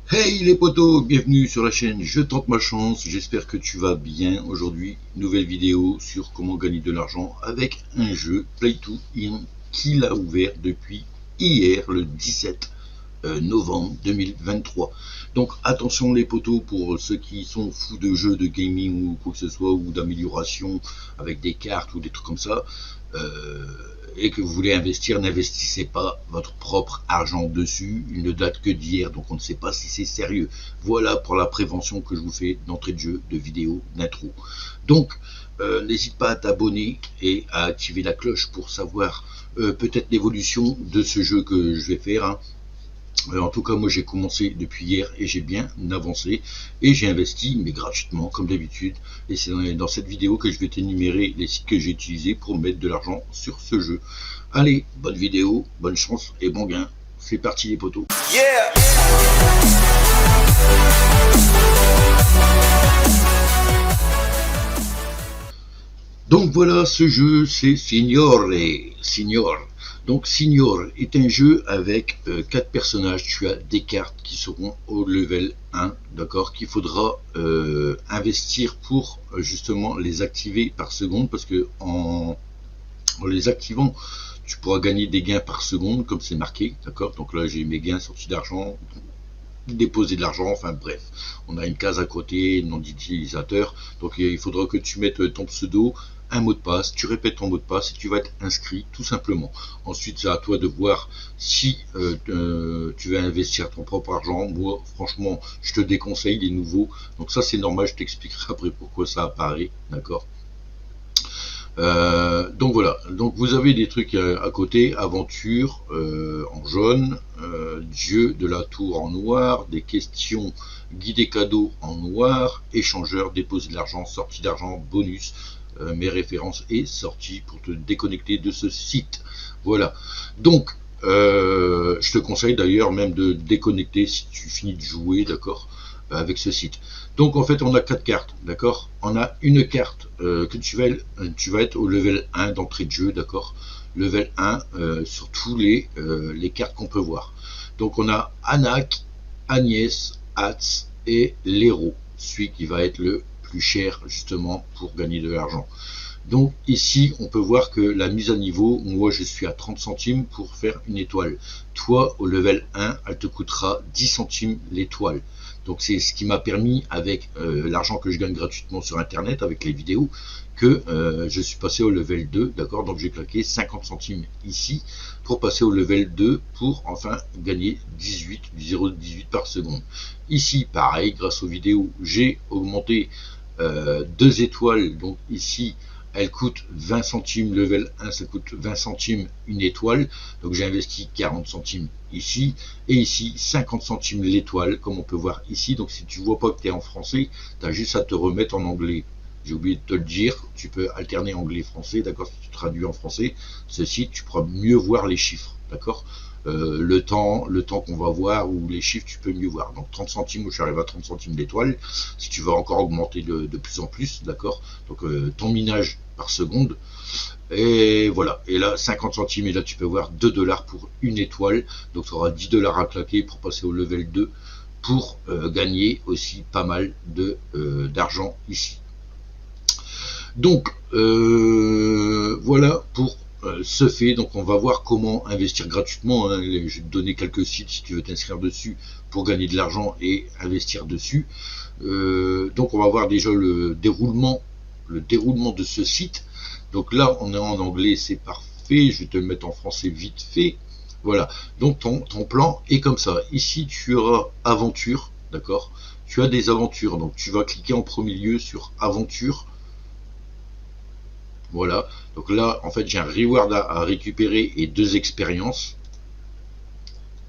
Hey les potos, bienvenue sur la chaîne Je tente ma chance, j'espère que tu vas bien. Aujourd'hui, nouvelle vidéo sur comment gagner de l'argent avec un jeu Play to Earn qu'il a ouvert depuis hier le 17 novembre 2023. Donc attention les potos, pour ceux qui sont fous de jeux de gaming ou quoi que ce soit, ou d'amélioration avec des cartes ou des trucs comme ça, et que vous voulez investir, n'investissez pas votre propre argent dessus. Il ne date que d'hier, donc on ne sait pas si c'est sérieux. Voilà pour la prévention que je vous fais d'entrée de jeu, de vidéo, d'intro. Donc n'hésite pas à t'abonner et à activer la cloche pour savoir peut-être l'évolution de ce jeu que je vais faire, hein. En tout cas, moi j'ai commencé depuis hier et j'ai bien avancé et j'ai investi, mais gratuitement comme d'habitude. Et c'est dans cette vidéo que je vais t'énumérer les sites que j'ai utilisés pour mettre de l'argent sur ce jeu. Allez, bonne vidéo, bonne chance et bon gain. C'est parti les potos. Yeah. Donc voilà, ce jeu c'est Signore. Donc Signore est un jeu avec 4 personnages. Tu as des cartes qui seront au level 1, d'accord, qu'il faudra investir pour justement les activer par seconde, parce que en les activant, tu pourras gagner des gains par seconde, comme c'est marqué, d'accord. Donc là j'ai mes gains sortis d'argent, déposer de l'argent, enfin bref, on a une case à côté, nom d'utilisateur, donc il faudra que tu mettes ton pseudo, un mot de passe, tu répètes ton mot de passe et tu vas être inscrit tout simplement. Ensuite c'est à toi de voir si tu vas investir ton propre argent. Moi franchement je te déconseille les nouveaux, donc ça c'est normal, je t'expliquerai après pourquoi ça apparaît, d'accord. Donc voilà, donc vous avez des trucs à côté, aventure en jaune, dieu de la tour en noir, des questions, guide et cadeaux en noir, échangeur, déposer de l'argent, sortie d'argent, bonus, mes références et sorties pour te déconnecter de ce site. Voilà, donc je te conseille d'ailleurs même de déconnecter si tu finis de jouer, d'accord, avec ce site. Donc en fait on a 4 cartes, d'accord. On a une carte que tu vas être au level 1 d'entrée de jeu, d'accord. Level 1 sur tous les cartes qu'on peut voir. Donc on a Anak, Agnès, Hatz et l'héros, celui qui va être le plus cher justement pour gagner de l'argent. Donc ici on peut voir que la mise à niveau, moi je suis à 30 centimes pour faire une étoile. Toi au level 1 elle te coûtera 10 centimes l'étoile. Donc c'est ce qui m'a permis, avec l'argent que je gagne gratuitement sur internet avec les vidéos, que je suis passé au level 2, d'accord. Donc j'ai claqué 50 centimes ici pour passer au level 2 pour enfin gagner 0,18 par seconde. Ici pareil, grâce aux vidéos j'ai augmenté 2 étoiles. Donc ici elle coûte 20 centimes level 1, ça coûte 20 centimes une étoile, donc j'ai investi 40 centimes ici, et ici 50 centimes l'étoile, comme on peut voir ici. Donc si tu vois pas que tu es en français, tu as juste à te remettre en anglais. J'ai oublié de te le dire, tu peux alterner anglais-français, d'accord. Si tu traduis en français, ceci, tu pourras mieux voir les chiffres, d'accord. Le temps qu'on va voir, ou les chiffres, tu peux mieux voir. Donc 30 centimes, moi je suis arrivé à 30 centimes d'étoile. Si tu veux encore augmenter de plus en plus, d'accord. Donc ton minage par seconde, et voilà. Et là 50 centimes, et là tu peux voir 2 dollars pour une étoile. Donc tu auras 10 dollars à claquer pour passer au level 2 pour gagner aussi pas mal d'argent ici. Donc voilà pour ce fait. Donc on va voir comment investir gratuitement, hein. Je vais te donner quelques sites si tu veux t'inscrire dessus pour gagner de l'argent et investir dessus. Donc on va voir déjà le déroulement de ce site. Donc là on est en anglais, c'est parfait. Je vais te le mettre en français vite fait. Voilà, donc ton plan est comme ça. Ici tu auras aventure, d'accord. Tu as des aventures, donc tu vas cliquer en premier lieu sur aventure. Voilà, donc là en fait j'ai un reward à récupérer et 2 expériences.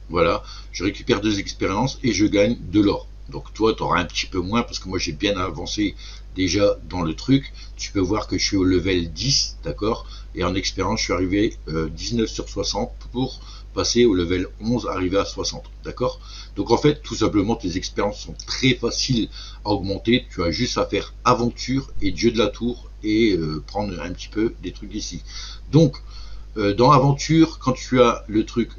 Voilà, je récupère 2 expériences et je gagne de l'or. Donc toi tu auras un petit peu moins parce que moi j'ai bien avancé déjà dans le truc. Tu peux voir que je suis au level 10, d'accord, et en expérience je suis arrivé 19 sur 60 pour passer au level 11, arriver à 60, d'accord. Donc en fait tout simplement tes expériences sont très faciles à augmenter. Tu as juste à faire aventure et dieu de la tour et prendre un petit peu des trucs ici. Donc Dans aventure, quand tu as le truc,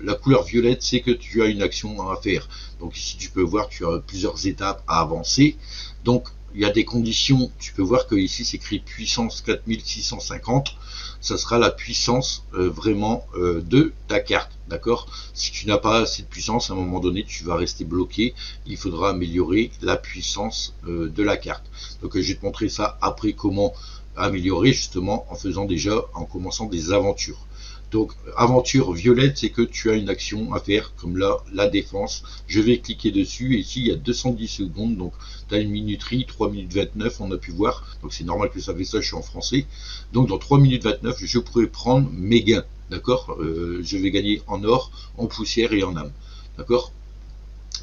la couleur violette, c'est que tu as une action à faire. Donc ici tu peux voir, tu as plusieurs étapes à avancer. Donc il y a des conditions, tu peux voir que ici c'est écrit puissance 4650, ça sera la puissance vraiment de ta carte, d'accord. Si tu n'as pas assez de puissance, à un moment donné tu vas rester bloqué, il faudra améliorer la puissance de la carte. Donc je vais te montrer ça après, comment améliorer, justement en faisant déjà, en commençant des aventures. Donc aventure violette, c'est que tu as une action à faire, comme là, la défense. Je vais cliquer dessus, et ici il y a 210 secondes, donc tu as une minuterie, 3 minutes 29, on a pu voir, donc c'est normal que ça fait ça, je suis en français. Donc dans 3 minutes 29, je pourrais prendre mes gains, d'accord. Je vais gagner en or, en poussière et en âme, d'accord.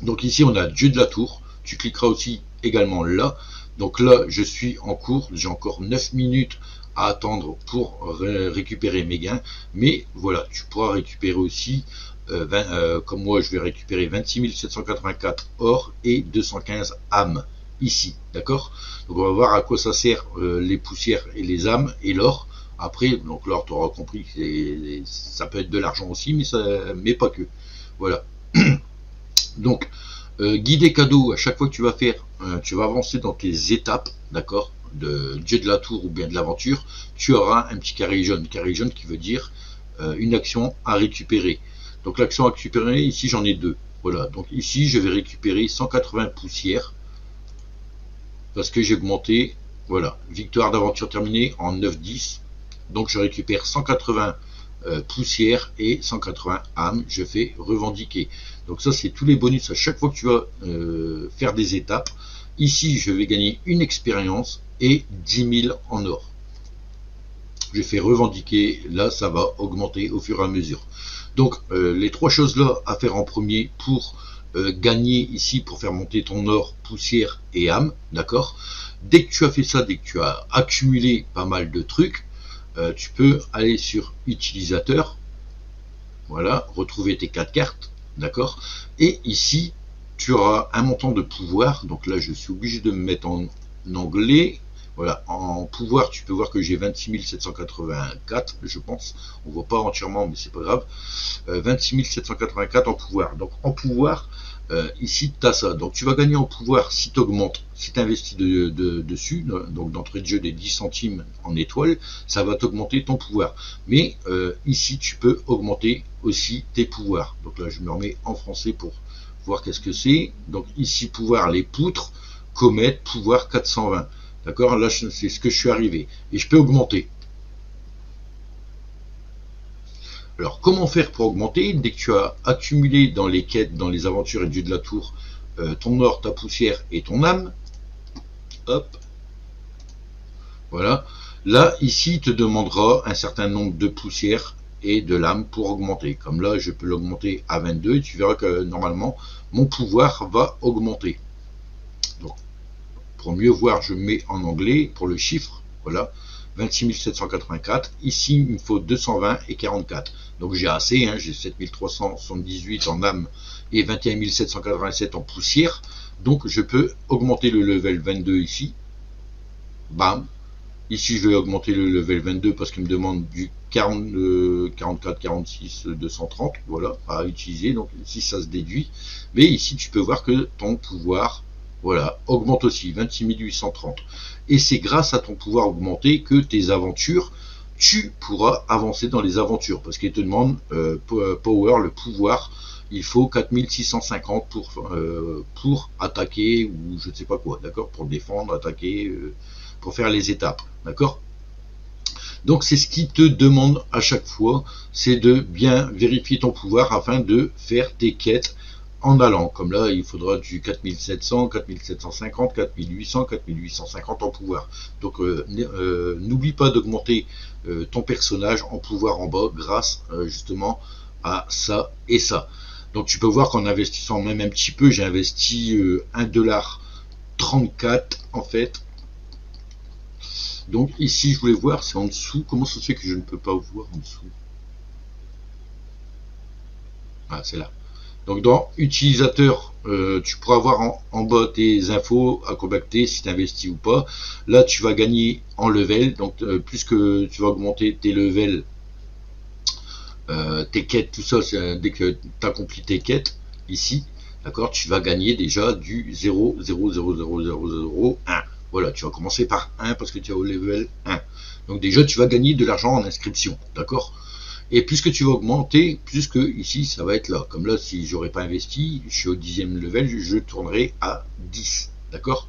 Donc ici on a Dieu de la Tour, tu cliqueras aussi également là. Donc là je suis en cours, j'ai encore 9 minutes à attendre pour récupérer mes gains, mais voilà, tu pourras récupérer aussi, comme moi je vais récupérer 26 784 or et 215 âmes ici, d'accord. Donc on va voir à quoi ça sert les poussières et les âmes et l'or. Après, donc l'or, tu auras compris, ça peut être de l'argent aussi, mais pas que. Voilà. Donc, guide cadeau, à chaque fois que tu vas faire, tu vas avancer dans tes étapes, d'accord, de Dieu de la Tour ou bien de l'aventure, tu auras un petit carré jaune qui veut dire une action à récupérer. Donc l'action à récupérer, ici j'en ai deux. Voilà, donc ici je vais récupérer 180 poussières, parce que j'ai augmenté, voilà, victoire d'aventure terminée en 9-10, donc je récupère 180 poussières et 180 âmes, je fais revendiquer. Donc ça c'est tous les bonus à chaque fois que tu vas faire des étapes. Ici je vais gagner une expérience et 10 000 en or. Je fais revendiquer, là ça va augmenter au fur et à mesure. Donc les trois choses là à faire en premier pour gagner ici, pour faire monter ton or, poussière et âme, d'accord. Dès que tu as fait ça, dès que tu as accumulé pas mal de trucs, tu peux aller sur utilisateur, voilà, retrouver tes 4 cartes, d'accord, et ici tu auras un montant de pouvoir. Donc là je suis obligé de me mettre en anglais. Voilà, en pouvoir tu peux voir que j'ai 26 784, je pense, on voit pas entièrement mais c'est pas grave, 26 784 en pouvoir. Donc en pouvoir, ici tu as ça, donc tu vas gagner en pouvoir si tu augmentes, si tu investis dessus, donc d'entrée de jeu des 10 centimes en étoiles, ça va t'augmenter ton pouvoir. Mais ici tu peux augmenter aussi tes pouvoirs. Donc là je me remets en français pour voir qu'est-ce que c'est. Donc ici pouvoir, les poutres, comète, pouvoir 420. D'accord, là c'est ce que je suis arrivé. Et je peux augmenter. Alors, comment faire pour augmenter? Dès que tu as accumulé dans les quêtes, dans les aventures et Dieu de la Tour, ton or, ta poussière et ton âme, hop, voilà. Là, ici, te demandera un certain nombre de poussières et de l'âme pour augmenter. Comme là, je peux l'augmenter à 22 et tu verras que normalement, mon pouvoir va augmenter. Donc, pour mieux voir, je mets en anglais pour le chiffre, voilà. 26 784, ici il me faut 220 et 44, donc j'ai assez, hein, j'ai 7378 en âme et 21 787 en poussière, donc je peux augmenter le level 22 ici, bam, ici je vais augmenter le level 22 parce qu'il me demande du 40, 44, 46, 230, voilà, à utiliser, donc ici ça se déduit, mais ici tu peux voir que ton pouvoir, voilà, augmente aussi, 26 830. Et c'est grâce à ton pouvoir augmenté que tes aventures, tu pourras avancer dans les aventures. Parce qu'il te demande power, le pouvoir, il faut 4650 pour attaquer, ou je ne sais pas quoi, d'accord, pour défendre, attaquer, pour faire les étapes, d'accord. Donc c'est ce qui te demande à chaque fois, c'est de bien vérifier ton pouvoir afin de faire tes quêtes en allant. Comme là, il faudra du 4700, 4750, 4800, 4850 en pouvoir. Donc n'oublie pas d'augmenter ton personnage en pouvoir en bas grâce justement à ça et ça. Donc tu peux voir qu'en investissant même un petit peu, j'ai investi 1,34$ en fait. Donc ici je voulais voir, c'est en dessous. Comment ça se fait que je ne peux pas voir en dessous? Ah, c'est là. Donc dans utilisateur, tu pourras voir en bas tes infos à contacter, si tu investis ou pas. Là tu vas gagner en level, donc plus que tu vas augmenter tes levels, tes quêtes, tout ça, dès que tu accomplis tes quêtes, ici, d'accord, tu vas gagner déjà du 0,0000001. Voilà, tu vas commencer par 1 parce que tu es au level 1. Donc déjà, tu vas gagner de l'argent en inscription, d'accord. Et plus que tu vas augmenter, plus que ici, ça va être là. Comme là, si j'aurais pas investi, je suis au 10e level, je tournerai à 10, d'accord.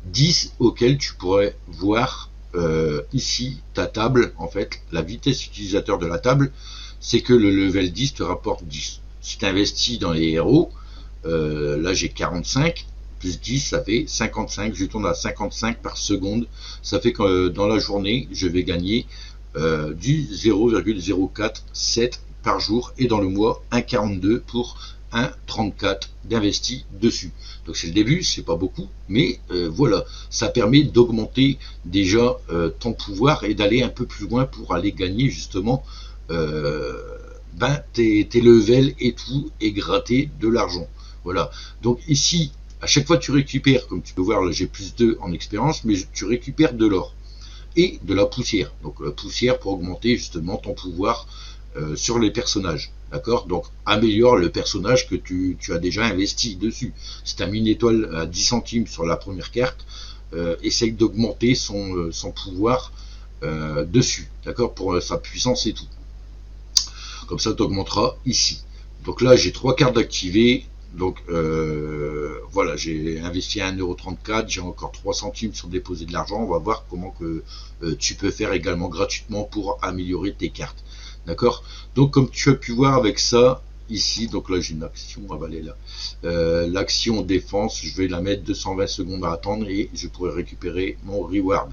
10 auquel tu pourrais voir ici ta table, en fait, la vitesse utilisateur de la table, c'est que le level 10 te rapporte 10. Si tu investis dans les héros, là j'ai 45, plus 10, ça fait 55, je tourne à 55 par seconde, ça fait que dans la journée, je vais gagner du 0,047 par jour, et dans le mois, 1,42 pour 1,34 d'investi dessus. Donc c'est le début, c'est pas beaucoup, mais voilà, ça permet d'augmenter déjà ton pouvoir et d'aller un peu plus loin pour aller gagner justement tes levels et tout, et gratter de l'argent. Voilà, donc ici, à chaque fois tu récupères, comme tu peux voir, là j'ai plus 2 en expérience, mais tu récupères de l'or et de la poussière. Donc la poussière pour augmenter justement ton pouvoir sur les personnages. D'accord. Donc améliore le personnage que tu as déjà investi dessus. Si tu as mis une étoile à 10 centimes sur la première carte, essaye d'augmenter son pouvoir dessus. D'accord. Pour sa puissance et tout. Comme ça, tu augmenteras ici. Donc là, j'ai 3 cartes activées. Donc voilà, j'ai investi à 1,34 €, j'ai encore 3 centimes sur déposer de l'argent. On va voir comment que tu peux faire également gratuitement pour améliorer tes cartes. D'accord. Donc comme tu as pu voir avec ça, ici, donc là j'ai une action, on va aller là. L'action défense, je vais la mettre 220 secondes à attendre et je pourrai récupérer mon reward.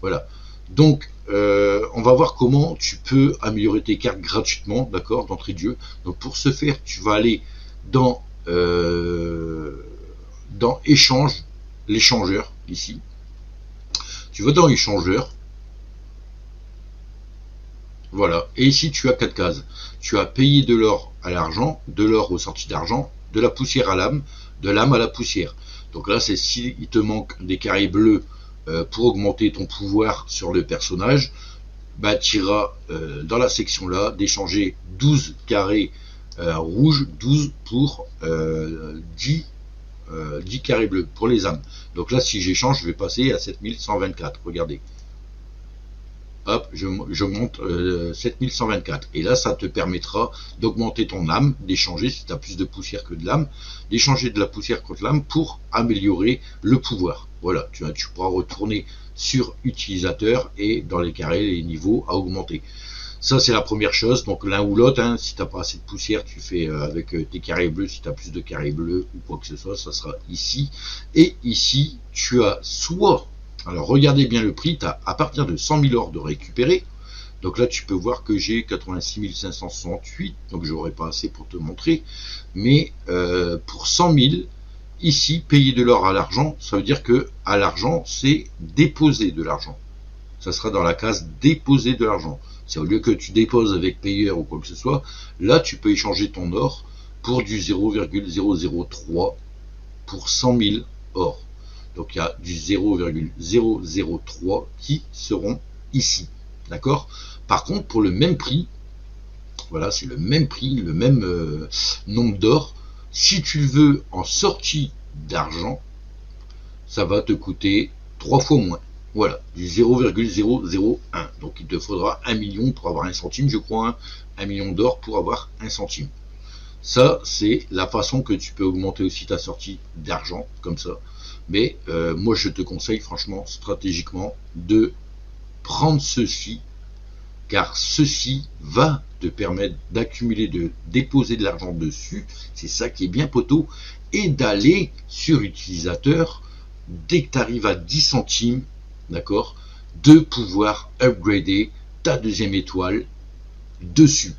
Voilà. Donc on va voir comment tu peux améliorer tes cartes gratuitement, d'accord, d'entrée de jeu. Donc pour ce faire, tu vas aller dans échange, l'échangeur ici. Tu vas dans échangeur. Voilà. Et ici, tu as 4 cases. Tu as payé de l'or à l'argent, de l'or aux sorties d'argent, de la poussière à l'âme, de l'âme à la poussière. Donc là, c'est si il te manque des carrés bleus pour augmenter ton pouvoir sur le personnage, bah, tu iras dans la section là d'échanger 12 carrés rouges, 12 pour 10 carrés bleus pour les âmes. Donc là, si j'échange, je vais passer à 7124. Regardez. Hop, j'augmente 7124. Et là, ça te permettra d'augmenter ton âme, d'échanger, si tu as plus de poussière que de l'âme, d'échanger de la poussière contre l'âme pour améliorer le pouvoir. Voilà, tu pourras retourner sur utilisateur et dans les carrés, les niveaux à augmenter. Ça, c'est la première chose. Donc l'un ou l'autre, hein, si tu n'as pas assez de poussière, tu fais avec tes carrés bleus. Si tu as plus de carrés bleus ou quoi que ce soit, ça sera ici. Et ici, tu as soit... Alors regardez bien le prix, tu as à partir de 100 000 or de récupérer. Donc là, tu peux voir que j'ai 86 568, donc j'aurais pas assez pour te montrer. Mais pour 100 000, ici, payer de l'or à l'argent, ça veut dire que à l'argent, c'est déposer de l'argent. Ça sera dans la case déposer de l'argent. C'est au lieu que tu déposes avec payeur ou quoi que ce soit, là, tu peux échanger ton or pour du 0,003 pour 100 000 or. Donc il y a du 0,003 qui seront ici. D'accord. Par contre, pour le même prix, voilà, c'est le même prix, le même nombre d'or. Si tu le veux en sortie d'argent, ça va te coûter 3 fois moins. Voilà, du 0,001. Donc il te faudra 1 million pour avoir 1 centime, je crois, hein, 1 million d'or pour avoir 1 centime. Ça, c'est la façon que tu peux augmenter aussi ta sortie d'argent, comme ça. Mais moi, je te conseille, franchement, stratégiquement, de prendre ceci, car ceci va te permettre d'accumuler, de déposer de l'argent dessus. C'est ça qui est bien poteau. Et d'aller sur utilisateur, dès que tu arrives à 10 centimes, d'accord, de pouvoir upgrader ta deuxième étoile dessus.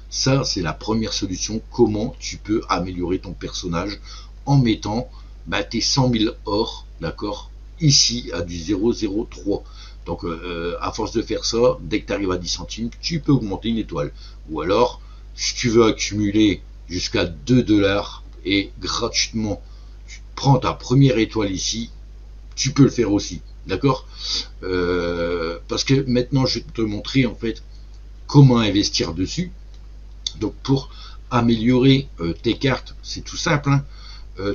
Ça, c'est la première solution. Comment tu peux améliorer ton personnage en mettant tes 100 000 or, d'accord, ici à du 0,03. Donc, à force de faire ça, dès que tu arrives à 10 centimes, tu peux augmenter une étoile. Ou alors, si tu veux accumuler jusqu'à 2 $ et gratuitement, tu prends ta première étoile ici, tu peux le faire aussi. D'accord. Parce que maintenant, je vais te montrer en fait comment investir dessus. Donc pour améliorer tes cartes, c'est tout simple, hein.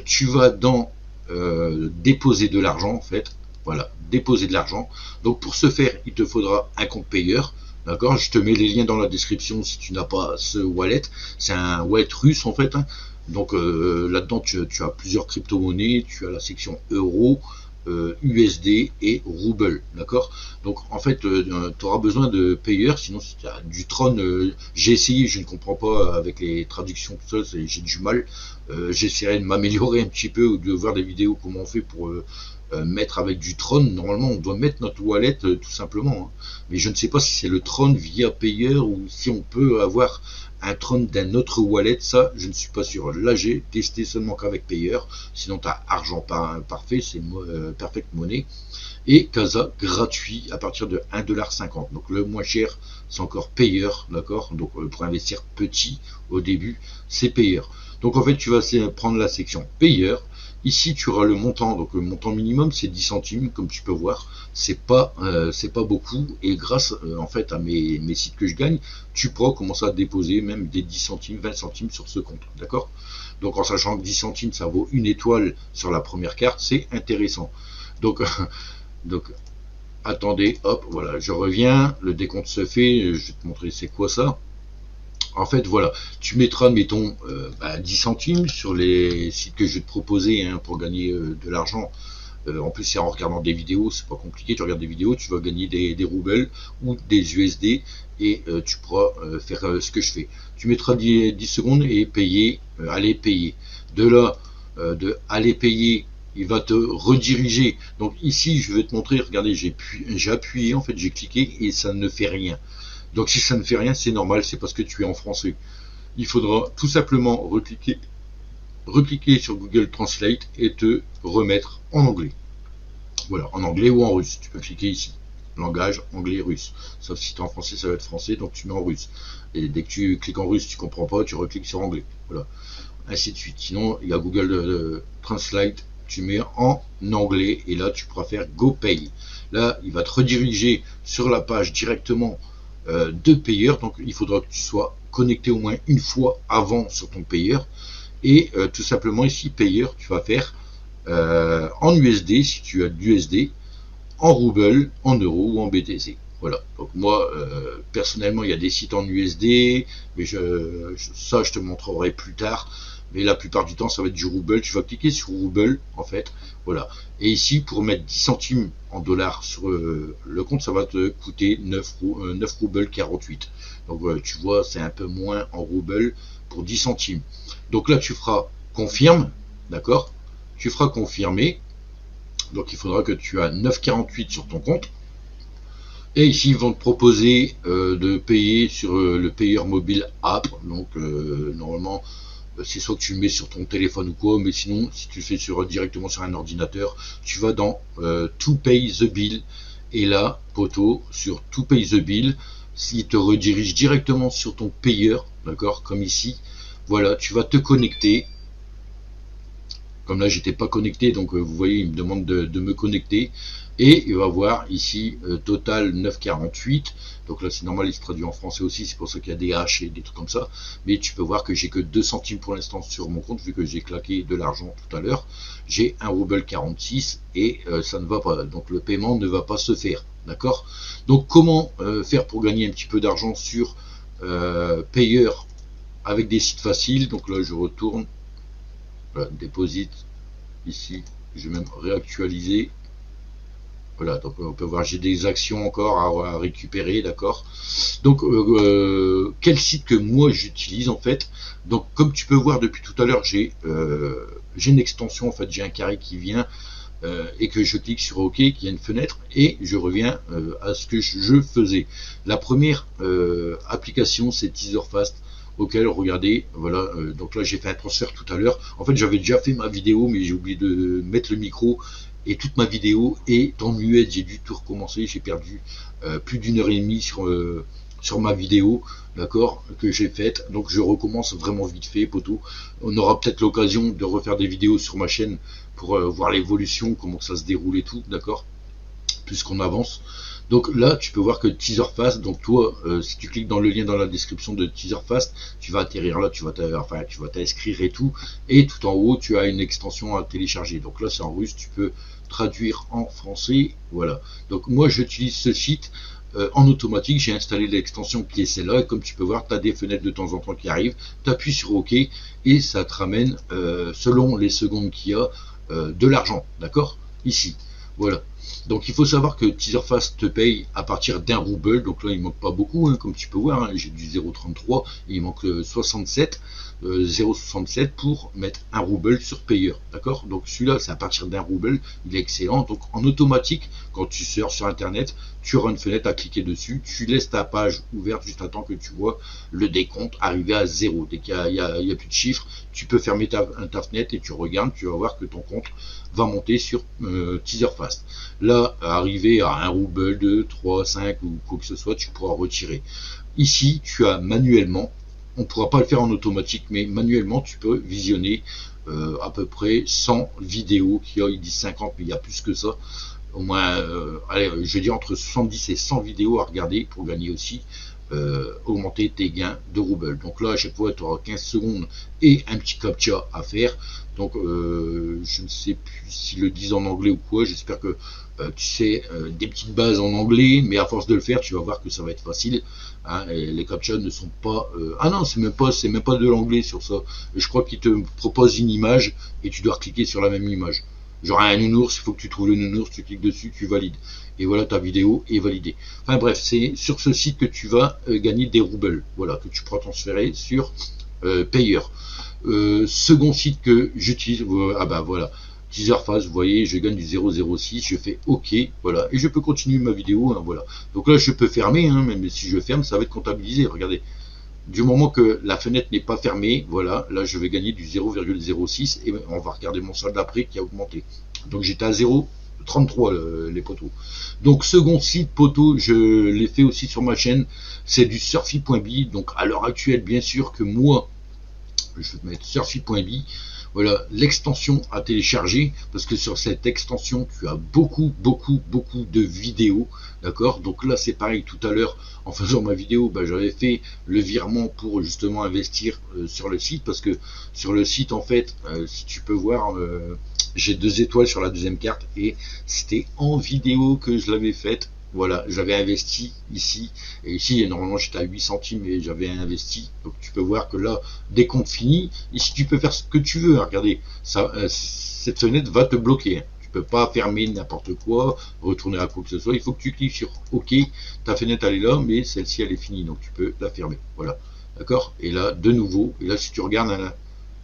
Tu vas dans déposer de l'argent en fait, voilà, déposer de l'argent. Donc pour ce faire, il te faudra un compte payeur. D'accord, je te mets les liens dans la description si tu n'as pas ce wallet. C'est un wallet russe en fait, hein. Donc là-dedans, tu as plusieurs crypto-monnaies, tu as la section euro, USD et rouble, d'accord. Donc en fait, tu auras besoin de payeurs, sinon si tu as du Tron, j'ai essayé, je ne comprends pas avec les traductions tout ça, j'ai du mal. J'essaierai de m'améliorer un petit peu ou de voir des vidéos comment on fait pour mettre avec du Tron. Normalement, on doit mettre notre wallet tout simplement, hein. Mais je ne sais pas si c'est le Tron via payeur ou si on peut avoir un Tron d'un autre wallet, ça je ne suis pas sûr. Là j'ai testé seulement qu'avec payeur, sinon tu as argent parfait, c'est Perfect Money, et Casa gratuit à partir de 1,50$. Donc le moins cher c'est encore payeur, d'accord. Donc pour investir petit au début c'est payeur. Donc en fait tu vas prendre la section payeur. Ici tu auras le montant, donc le montant minimum c'est 10 centimes comme tu peux voir, c'est pas beaucoup, et grâce en fait à mes sites que je gagne, tu pourras commencer à déposer même des 10 centimes, 20 centimes sur ce compte, d'accord. Donc en sachant que 10 centimes ça vaut une étoile sur la première carte, c'est intéressant. Donc donc attendez, hop, voilà, je reviens, le décompte se fait, je vais te montrer c'est quoi ça. En fait, voilà, tu mettras, mettons, 10 centimes sur les sites que je vais te proposer, hein, pour gagner de l'argent. En plus, c'est en regardant des vidéos, c'est pas compliqué. Tu regardes des vidéos, tu vas gagner des roubles ou des USD et tu pourras faire ce que je fais. Tu mettras 10 secondes et payer, aller payer. De là, de aller payer, il va te rediriger. Donc ici, je vais te montrer, regardez, j'ai appuyé, en fait, j'ai cliqué et ça ne fait rien. Donc si ça ne fait rien, c'est normal, c'est parce que tu es en français. Il faudra tout simplement recliquer sur Google Translate et te remettre en anglais. Voilà, en anglais ou en russe. Tu peux cliquer ici. Langage anglais-russe. Sauf si tu es en français, ça va être français, donc tu mets en russe. Et dès que tu cliques en russe, tu comprends pas, tu recliques sur anglais. Voilà. Ainsi de suite. Sinon, il y a Google Translate, tu mets en anglais et là, tu pourras faire Go Pay. Là, il va te rediriger sur la page directement de payeur. Donc, il faudra que tu sois connecté au moins une fois avant sur ton payeur. Et tout simplement, ici, payeur, tu vas faire en USD si tu as de l'USD, en rouble, en euros ou en BTC. Voilà. Donc moi, personnellement, il y a des sites en USD, mais ça, je te montrerai plus tard. Mais la plupart du temps, ça va être du rouble. Tu vas cliquer sur rouble, en fait. Voilà. Et ici, pour mettre 10 centimes en dollars sur le compte, ça va te coûter 9 roubles 48. Donc tu vois, c'est un peu moins en rouble pour 10 centimes. Donc là, tu feras confirme, d'accord. Tu feras confirmer. Donc il faudra que tu as 9,48 sur ton compte. Et ici, ils vont te proposer de payer sur le payeur mobile app. Donc normalement, c'est soit que tu le mets sur ton téléphone ou quoi, mais sinon, si tu le fais directement sur un ordinateur, tu vas dans To Pay the Bill. Et là, poteau, sur To Pay the Bill, s'il te redirige directement sur ton payeur, d'accord, comme ici, voilà, tu vas te connecter. Comme là, j'étais pas connecté, donc vous voyez, il me demande de me connecter. Et il va voir ici total 9,48. Donc là, c'est normal, il se traduit en français aussi. C'est pour ça qu'il y a des H et des trucs comme ça. Mais tu peux voir que j'ai que 2 centimes pour l'instant sur mon compte, vu que j'ai claqué de l'argent tout à l'heure. J'ai 1 rouble 46 et ça ne va pas. Donc le paiement ne va pas se faire. D'accord. Donc comment faire pour gagner un petit peu d'argent sur payeur avec des sites faciles. Donc là, je retourne. Voilà, déposite ici, je vais même réactualiser. Voilà, donc on peut voir, j'ai des actions encore à récupérer, d'accord. Donc quel site que moi j'utilise en fait. Donc comme tu peux voir depuis tout à l'heure, j'ai une extension, en fait j'ai un carré qui vient et que je clique sur OK, qu'il y a une fenêtre et je reviens à ce que je faisais. La première application c'est Tetherfast, auquel regardez, voilà, donc là j'ai fait un transfert tout à l'heure. En fait j'avais déjà fait ma vidéo mais j'ai oublié de mettre le micro et toute ma vidéo est en muette, j'ai dû tout recommencer, j'ai perdu plus d'1h30 sur ma vidéo, d'accord, que j'ai faite. Donc je recommence vraiment vite fait, poteau. On aura peut-être l'occasion de refaire des vidéos sur ma chaîne pour voir l'évolution, comment ça se déroule et tout, d'accord, puisqu'on avance. Donc là, tu peux voir que Teaserfast, donc toi, si tu cliques dans le lien dans la description de Teaserfast, tu vas atterrir là, tu vas t'inscrire et tout, et tout en haut, tu as une extension à télécharger. Donc là, c'est en russe, tu peux traduire en français, voilà. Donc moi, j'utilise ce site en automatique, j'ai installé l'extension qui est celle-là, et comme tu peux voir, tu as des fenêtres de temps en temps qui arrivent, tu appuies sur OK, et ça te ramène, selon les secondes qu'il y a, de l'argent, d'accord? Ici, voilà. Donc il faut savoir que Teaserfast te paye à partir d'1 rouble, donc là il manque pas beaucoup, hein, comme tu peux voir, hein, j'ai du 0,33, il manque 67, 0,67 pour mettre 1 rouble sur payeur, d'accord? Donc celui-là c'est à partir d'1 rouble, il est excellent, donc en automatique, quand tu sors sur internet, tu auras une fenêtre à cliquer dessus, tu laisses ta page ouverte juste à temps que tu vois le décompte arriver à 0, dès qu'il n'y a plus de chiffres, tu peux fermer ta fenêtre et tu regardes, tu vas voir que ton compte va monter sur Teaserfast. Là, arrivé à 1 rouble, 2, 3, 5 ou quoi que ce soit, tu pourras retirer. Ici, tu as manuellement, on ne pourra pas le faire en automatique, mais manuellement, tu peux visionner à peu près 100 vidéos. Ils disent 50, mais il y a plus que ça. Au moins, allez, je dis entre 70 et 100 vidéos à regarder pour gagner aussi. Augmenter tes gains de roubles. Donc là, à chaque fois, tu auras 15 secondes et un petit captcha à faire. Donc, je ne sais plus s'ils le disent en anglais ou quoi. J'espère que tu sais des petites bases en anglais, mais à force de le faire, tu vas voir que ça va être facile. Hein, et les captchas ne sont pas. Ah non, c'est même pas de l'anglais sur ça. Je crois qu'ils te proposent une image et tu dois cliquer sur la même image. Genre un nounours, il faut que tu trouves le nounours, tu cliques dessus, tu valides. Et voilà, ta vidéo est validée. Enfin bref, c'est sur ce site que tu vas gagner des roubles. Voilà, que tu pourras transférer sur Payer. Second site que j'utilise, ah bah voilà, Teaserfast, vous voyez, je gagne du 0,06, je fais OK, voilà, et je peux continuer ma vidéo, hein, voilà. Donc là, je peux fermer, hein, même si je ferme, ça va être comptabilisé, regardez. Du moment que la fenêtre n'est pas fermée, voilà, là je vais gagner du 0,06 et on va regarder mon solde après qui a augmenté. Donc j'étais à 0,33 les poteaux. Donc second site poteau, je l'ai fait aussi sur ma chaîne, c'est du surfy.bi. Donc à l'heure actuelle, bien sûr que moi, je vais mettre surfy.bi. Voilà l'extension à télécharger parce que sur cette extension tu as beaucoup de vidéos, d'accord. Donc là c'est pareil, tout à l'heure en faisant ma vidéo, j'avais fait le virement pour justement investir sur le site, parce que sur le site en fait, si tu peux voir, j'ai 2 étoiles sur la deuxième carte et c'était en vidéo que je l'avais faite. Voilà, j'avais investi ici, et ici normalement j'étais à 8 centimes et j'avais investi. Donc tu peux voir que là, dès qu'on finit, ici tu peux faire ce que tu veux. Regardez, ça, cette fenêtre va te bloquer. Tu peux pas fermer n'importe quoi, retourner à quoi que ce soit. Il faut que tu cliques sur OK. Ta fenêtre elle est là, mais celle-ci elle est finie, donc tu peux la fermer. Voilà, d'accord. Et là, de nouveau, et là si tu regardes,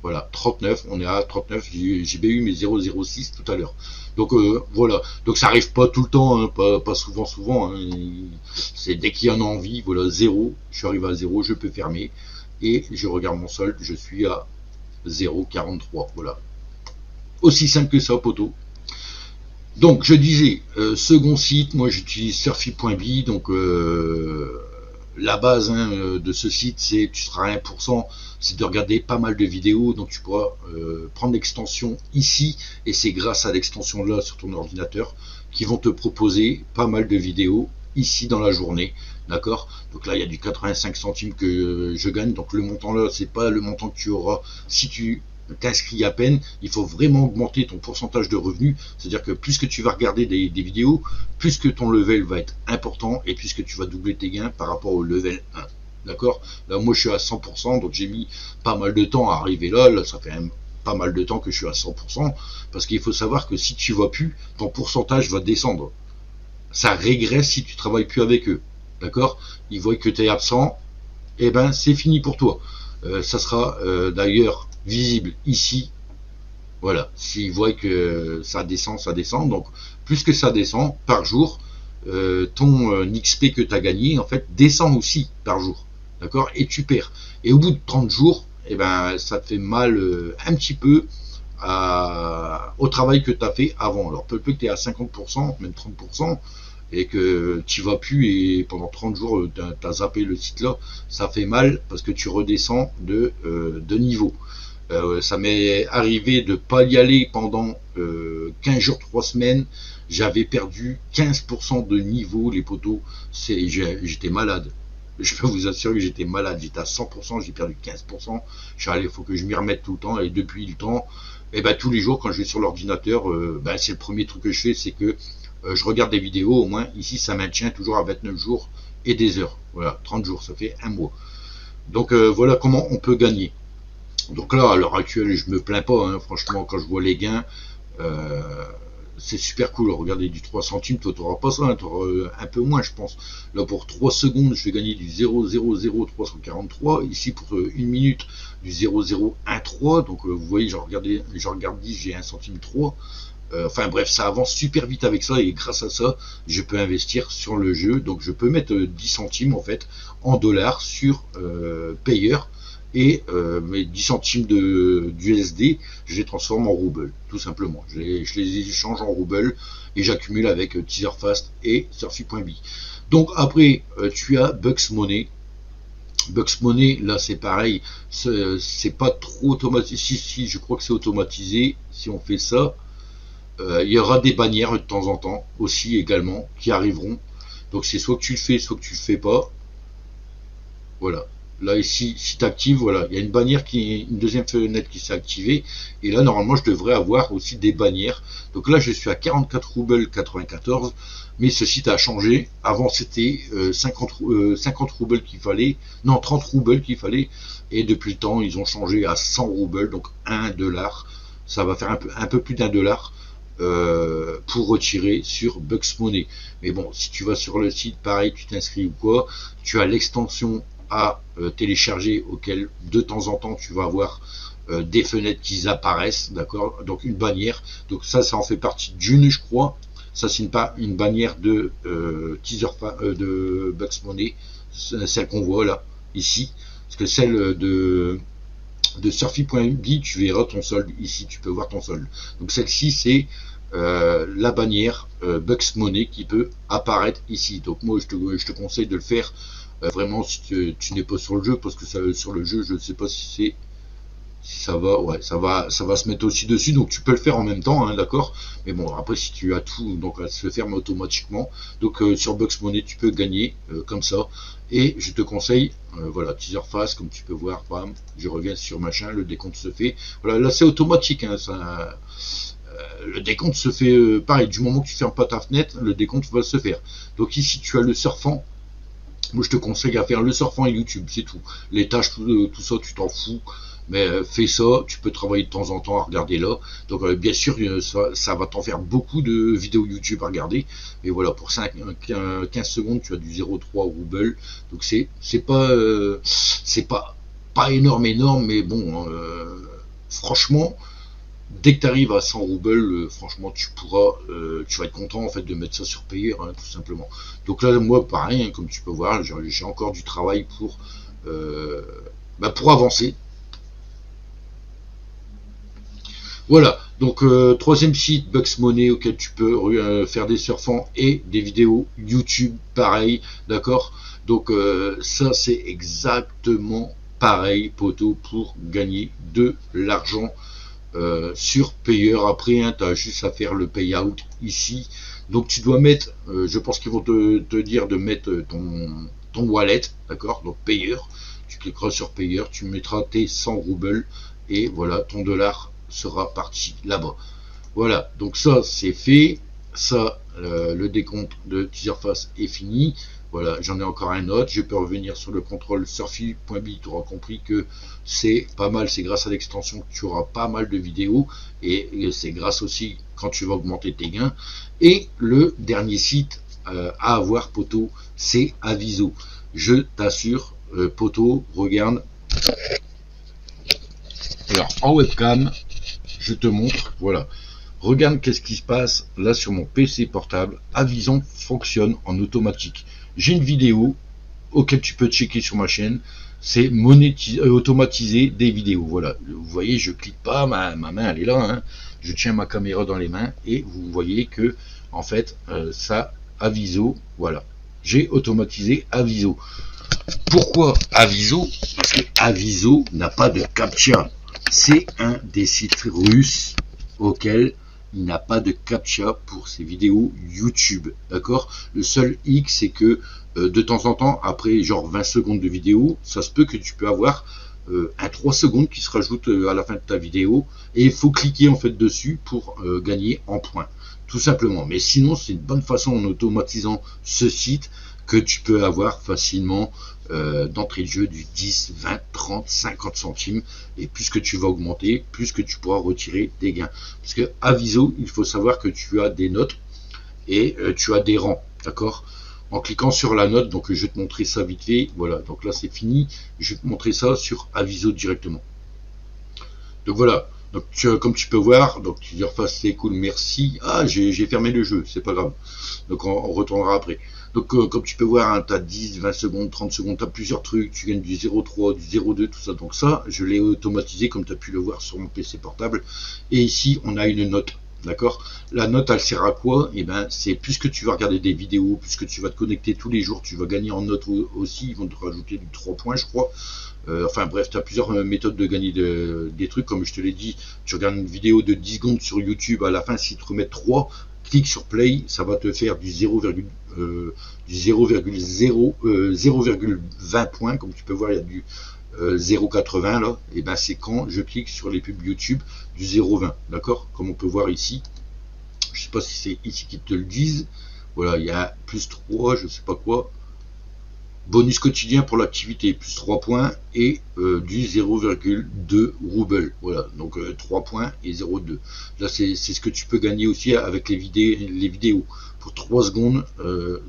voilà, 39, on est à 39, j'ai eu mes 0,06 tout à l'heure. Donc voilà, donc ça arrive pas tout le temps, hein, pas souvent, hein. C'est dès qu'il y en a envie, voilà, 0, je suis arrivé à 0, je peux fermer, et je regarde mon solde, je suis à 0,43, voilà. Aussi simple que ça, poteau. Donc je disais, second site, moi j'utilise surfy.bi, donc la base de ce site, c'est tu seras à 1%, c'est de regarder pas mal de vidéos, donc tu pourras prendre l'extension ici, et c'est grâce à l'extension là sur ton ordinateur qui vont te proposer pas mal de vidéos ici dans la journée, d'accord. Donc là il y a du 85 centimes que je gagne, donc le montant là c'est pas le montant que tu auras si tu t'inscris à peine. Il faut vraiment augmenter ton pourcentage de revenus, c'est-à-dire que plus que tu vas regarder des vidéos, plus que ton level va être important et plus que tu vas doubler tes gains par rapport au level 1, d'accord. Là moi je suis à 100%, donc j'ai mis pas mal de temps à arriver là ça fait pas mal de temps que je suis à 100%, parce qu'il faut savoir que si tu vas plus, ton pourcentage va descendre, ça régresse si tu travailles plus avec eux, d'accord. Ils voient que tu es absent, et ben c'est fini pour toi. Ça sera d'ailleurs visible ici, voilà, s'ils voient que ça descend, donc plus que ça descend par jour, ton XP que tu as gagné en fait descend aussi par jour, d'accord, et tu perds, et au bout de 30 jours, et ben ça te fait mal un petit peu au travail que tu as fait avant. Alors peut-être que tu es à 50%, même 30%, et que tu vas plus, et pendant 30 jours tu as zappé le site là, ça fait mal parce que tu redescends de niveau. Ça m'est arrivé de pas y aller pendant 15 jours, 3 semaines, j'avais perdu 15% de niveau, les potos. J'étais malade. Je peux vous assurer que j'étais malade. J'étais à 100%, j'ai perdu 15%. Je suis allé, il faut que je m'y remette tout le temps. Et depuis le temps, et ben, tous les jours, quand je vais sur l'ordinateur, ben, c'est le premier truc que je fais, c'est que je regarde des vidéos. Au moins, ici, ça maintient toujours à 29 jours et des heures. Voilà, 30 jours, ça fait un mois. Donc, voilà comment on peut gagner. Donc là, à l'heure actuelle, je me plains pas, hein, franchement, quand je vois les gains, euh, c'est super cool. Regardez, du 3 centimes, toi, tu n'auras pas ça, hein, tu auras un peu moins, je pense. Là, pour 3 secondes, je vais gagner du 0,00343. Ici, pour 1 minute, du 0,013. Donc, vous voyez, je regarde 10, j'ai 1 centime 3. Enfin bref, ça avance super vite avec ça et grâce à ça, je peux investir sur le jeu. Donc, je peux mettre 10 centimes, en fait, en dollars sur payeur. Et mes 10 centimes d'USD, je les transforme en roubles, tout simplement. Je les échange en roubles et j'accumule avec Teaserfast et Surfy.bi. Donc après, tu as Bucks Money. Bucks Money, là c'est pareil, c'est pas trop automatisé. Si, je crois que c'est automatisé. Si on fait ça, il y aura des bannières de temps en temps aussi également qui arriveront. Donc c'est soit que tu le fais, soit que tu le fais pas. Voilà. Là ici, si tu actives, voilà, il y a une bannière une deuxième fenêtre qui s'est activée. Et là, normalement, je devrais avoir aussi des bannières. Donc là, je suis à 44 roubles 94. Mais ce site a changé. Avant, c'était 50 roubles qu'il fallait. Non, 30 roubles qu'il fallait. Et depuis le temps, ils ont changé à 100 roubles, donc 1 dollar. Ça va faire un peu plus d'1 dollar. Pour retirer sur Bucks Money. Mais bon, si tu vas sur le site, pareil, tu t'inscris ou quoi, tu as l'extension à télécharger auquel de temps en temps tu vas avoir des fenêtres qui apparaissent, d'accord, donc une bannière, donc ça en fait partie d'une, je crois. Ça c'est une bannière de de Bucks Money, celle qu'on voit là ici, parce que celle de Surfy.bi, tu verras ton solde ici, tu peux voir ton solde. Donc celle-ci c'est la bannière Bucks Money qui peut apparaître ici. Donc moi je te conseille de le faire vraiment si tu n'es pas sur le jeu, parce que sur le jeu je ne sais pas si ça va, ouais, ça va se mettre aussi dessus, donc tu peux le faire en même temps, hein, d'accord. Mais bon, après si tu as tout, donc ça se ferme automatiquement. Donc sur Bucks Money tu peux gagner comme ça. Et je te conseille, voilà, Teaserfast, comme tu peux voir, bam, je reviens sur machin, le décompte se fait. Voilà, là c'est automatique, hein, ça. Le décompte se fait pareil, du moment que tu fermes pas ta fenêtre, le décompte va se faire. Donc ici tu as le surfant. Moi je te conseille à faire le surfant et YouTube, c'est tout. Les tâches, tout ça, tu t'en fous. Mais fais ça, tu peux travailler de temps en temps à regarder là. Donc bien sûr, ça va t'en faire beaucoup de vidéos YouTube à regarder. Mais voilà, pour 15 secondes, tu as du 0,3 roubles. Donc c'est pas énorme, mais bon, franchement, dès que tu arrives à 100 roubles, franchement, tu vas être content en fait de mettre ça sur payeur, hein, tout simplement. Donc là, moi, pareil, hein, comme tu peux voir, j'ai encore du travail pour avancer. Voilà, donc troisième site, Bucks Money, auquel tu peux faire des surfants et des vidéos YouTube, pareil, d'accord. Donc ça, c'est exactement pareil, poteau, pour gagner de l'argent sur payeur. Après, hein, tu as juste à faire le payout ici. Donc tu dois mettre, je pense qu'ils vont te dire de mettre ton wallet, d'accord, donc payeur. Tu cliqueras sur payeur, tu mettras tes 100 roubles et voilà, ton dollar sera parti là-bas. Voilà, donc ça c'est fait. Ça, le décompte de Teaserfast est fini. Voilà, j'en ai encore un autre. Je peux revenir sur le contrôle Surfy.bi. Tu auras compris que c'est pas mal. C'est grâce à l'extension que tu auras pas mal de vidéos. Et c'est grâce aussi quand tu vas augmenter tes gains. Et le dernier site à avoir, poteau, c'est Aviso. Je t'assure, poteau, regarde. Alors, en webcam, je te montre, voilà. Regarde qu'est-ce qui se passe là sur mon PC portable. Aviso fonctionne en automatique. J'ai une vidéo auquel tu peux checker sur ma chaîne. C'est automatiser des vidéos. Voilà. Vous voyez, je clique pas, ma main elle est là. Hein. Je tiens ma caméra dans les mains et vous voyez que en fait ça Aviso. Voilà. J'ai automatisé Aviso. Pourquoi Aviso? Parce que Aviso n'a pas de captcha. C'est un des sites russes auquel il n'a pas de captcha pour ces vidéos YouTube, d'accord? Le seul hic, c'est que de temps en temps, après genre 20 secondes de vidéo, ça se peut que tu peux avoir un 3 secondes qui se rajoute à la fin de ta vidéo, et il faut cliquer en fait dessus pour gagner en points, tout simplement. Mais sinon, c'est une bonne façon, en automatisant ce site, que tu peux avoir facilement d'entrée de jeu du 10, 20, 30, 50 centimes, et plus que tu vas augmenter, plus que tu pourras retirer des gains. Parce que Aviso, il faut savoir que tu as des notes et tu as des rangs, d'accord? En cliquant sur la note, donc je vais te montrer ça vite fait, voilà, donc là c'est fini, je vais te montrer ça sur Aviso directement. Donc voilà, donc comme tu peux voir, donc tu dis face c'est cool, merci, ah j'ai fermé le jeu, c'est pas grave, donc on retournera après. Donc comme tu peux voir, hein, tu as 10, 20 secondes, 30 secondes, tu as plusieurs trucs, tu gagnes du 0,3, du 0,2, tout ça, donc ça je l'ai automatisé comme tu as pu le voir sur mon PC portable, et ici on a une note. D'accord? La note, elle sert à quoi? Eh ben, c'est plus que tu vas regarder des vidéos, plus que tu vas te connecter tous les jours, tu vas gagner en note aussi. Ils vont te rajouter du 3 points, je crois. Enfin bref, tu as plusieurs méthodes de gagner des trucs. Comme je te l'ai dit, tu regardes une vidéo de 10 secondes sur YouTube, à la fin, s'ils te remettent 3, clique sur play, ça va te faire du 0,20 points. Comme tu peux voir, il y a du 0,80 là, et ben c'est quand je clique sur les pubs YouTube du 0,20, d'accord, comme on peut voir ici. Je sais pas si c'est ici qu'ils te le disent. Voilà, il y a plus 3, je sais pas quoi. Bonus quotidien pour l'activité, plus 3 points, et du 0,2 rouble. Voilà, donc 3 points et 0,2. Là, c'est ce que tu peux gagner aussi avec les vidéos. Pour 3 secondes,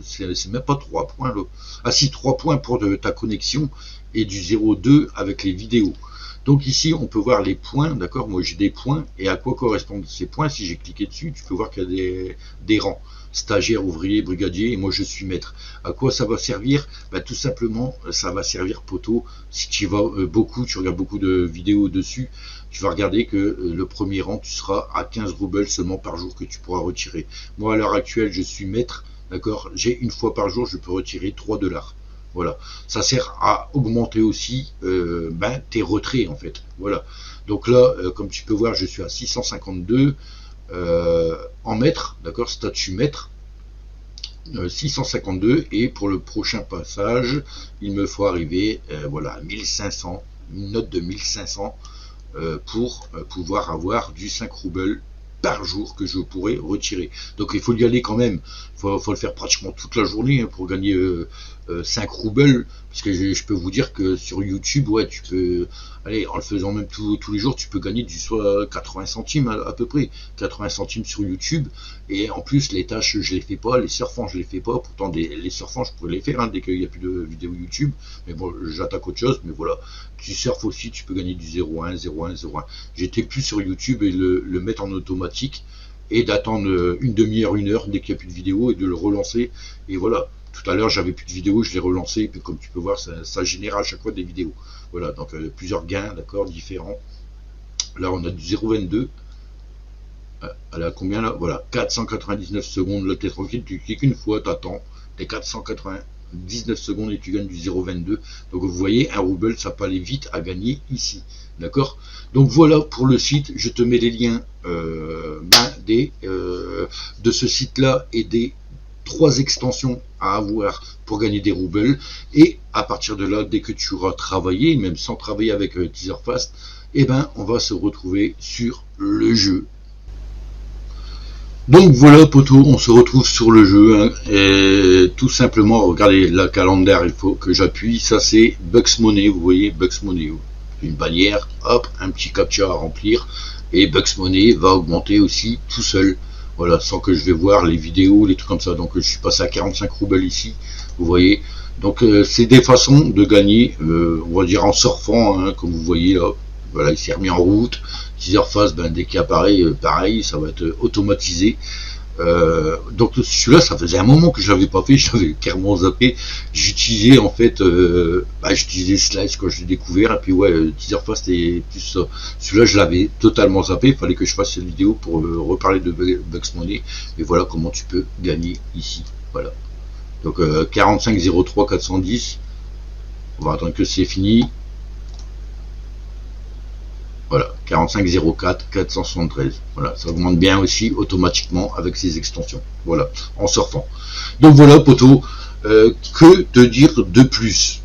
c'est même pas 3 points. Là. Ah si, 3 points pour ta connexion, et du 0,2 avec les vidéos. Donc ici, on peut voir les points, d'accord? Moi, j'ai des points, et à quoi correspondent ces points? Si j'ai cliqué dessus, tu peux voir qu'il y a des rangs. Stagiaire, ouvrier, brigadier, et moi je suis maître. À quoi ça va servir? Bah, tout simplement, ça va servir poteau. Si tu vas beaucoup, tu regardes beaucoup de vidéos dessus, tu vas regarder que le premier rang, tu seras à 15 roubles seulement par jour que tu pourras retirer. Moi, à l'heure actuelle, je suis maître, d'accord? J'ai une fois par jour, je peux retirer 3 $. Voilà, ça sert à augmenter aussi tes retraits en fait. Voilà, donc là, comme tu peux voir, je suis à 652 en mètres, d'accord, statut mètre, 652, et pour le prochain passage, il me faut arriver voilà, à 1500, une note de 1500 pour pouvoir avoir du 5 roubles par jour que je pourrais retirer. Donc il faut y aller quand même, faut le faire pratiquement toute la journée hein, pour gagner 5 roubles, parce que je peux vous dire que sur YouTube, ouais, tu peux, allez, en le faisant même tous les jours, tu peux gagner du soit 80 centimes à peu près, 80 centimes sur YouTube, et en plus les tâches je les fais pas, les surfants je les fais pas, pourtant les surfants je pourrais les faire hein, dès qu'il n'y a plus de vidéos YouTube, mais bon j'attaque autre chose, mais voilà, tu surfes aussi, tu peux gagner du 0,1, 0,1, 0,1. J'étais plus sur YouTube et le mettre en automatique, et d'attendre une demi-heure, une heure dès qu'il n'y a plus de vidéo, et de le relancer, et voilà. Tout à l'heure, j'avais plus de vidéos, je l'ai relancé, et puis comme tu peux voir, ça génère à chaque fois des vidéos. Voilà, donc plusieurs gains, d'accord, différents. Là, on a du 0,22. Elle a combien là? Voilà, 499 secondes. Là, t'es tranquille, tu cliques une fois, t'attends. T'es 499 secondes et tu gagnes du 0,22. Donc vous voyez, un rouble, ça peut aller vite à gagner ici. D'accord? Donc voilà pour le site. Je te mets les liens de ce site-là et des 3 extensions à avoir pour gagner des roubles, et à partir de là, dès que tu auras travaillé, même sans travailler avec Teaserfast, eh ben on va se retrouver sur le jeu. Donc voilà poto, on se retrouve sur le jeu hein, et tout simplement, regardez la calendrier, il faut que j'appuie, ça c'est Bucks Money, vous voyez Bucks Money, une bannière, hop, un petit captcha à remplir, et Bucks Money va augmenter aussi tout seul. Voilà, sans que je vais voir les vidéos, les trucs comme ça. Donc je suis passé à 45 roubles ici, vous voyez. Donc c'est des façons de gagner, on va dire en surfant, hein, comme vous voyez là. Voilà, il s'est remis en route. Teaserfast, ben, dès qu'il apparaît, pareil, ça va être automatisé. Donc celui-là, ça faisait un moment que je l'avais pas fait, je l'avais carrément zappé. J'utilisais en fait, j'utilisais Slice quand je l'ai découvert, et puis ouais, Teaserfast et plus ça. Celui-là, je l'avais totalement zappé. Il fallait que je fasse cette vidéo pour reparler de Bucks Money. Et voilà comment tu peux gagner ici. Voilà. Donc 45 03 410. On va attendre que c'est fini. Voilà, 4504 473. Voilà, ça augmente bien aussi automatiquement avec ces extensions. Voilà, en surfant. Donc voilà, poteau, que te dire de plus?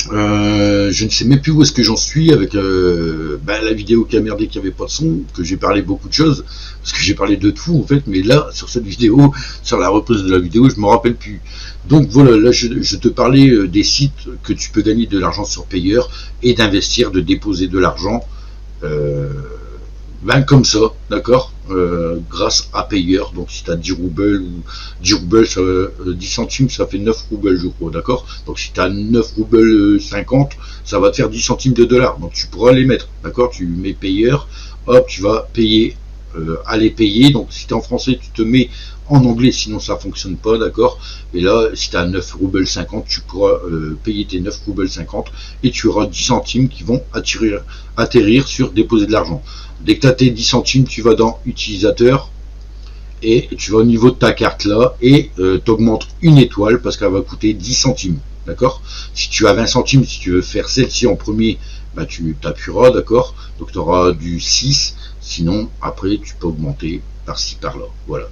Je ne sais même plus où est-ce que j'en suis avec la vidéo qui a merdé, qui avait pas de son, que j'ai parlé beaucoup de choses, parce que j'ai parlé de tout en fait, mais là, sur cette vidéo, sur la reprise de la vidéo, je me rappelle plus. Donc voilà, là je te parlais des sites que tu peux gagner de l'argent sur payeur et d'investir, de déposer de l'argent. Comme ça, d'accord, grâce à payeur. Donc si tu as 10 roubles ou 10 roubles, 10 centimes, ça fait 9 roubles, je crois, d'accord. Donc si tu as 9 roubles 50, ça va te faire 10 centimes de dollars. Donc tu pourras les mettre, d'accord. Tu mets payeur, hop, tu vas payer, aller payer. Donc si tu es en français, tu te mets en anglais, sinon ça fonctionne pas, d'accord. Et là, si tu as 9 roubles 50, tu pourras payer tes 9 roubles 50 et tu auras 10 centimes qui vont atterrir sur déposer de l'argent. Dès que tu as tes 10 centimes, tu vas dans utilisateur et tu vas au niveau de ta carte là et tu augmentes une étoile parce qu'elle va coûter 10 centimes, d'accord. Si tu as 20 centimes, si tu veux faire celle-ci en premier, tu t'appuieras, d'accord. Donc tu auras du 6, sinon après tu peux augmenter par-ci par-là. Voilà.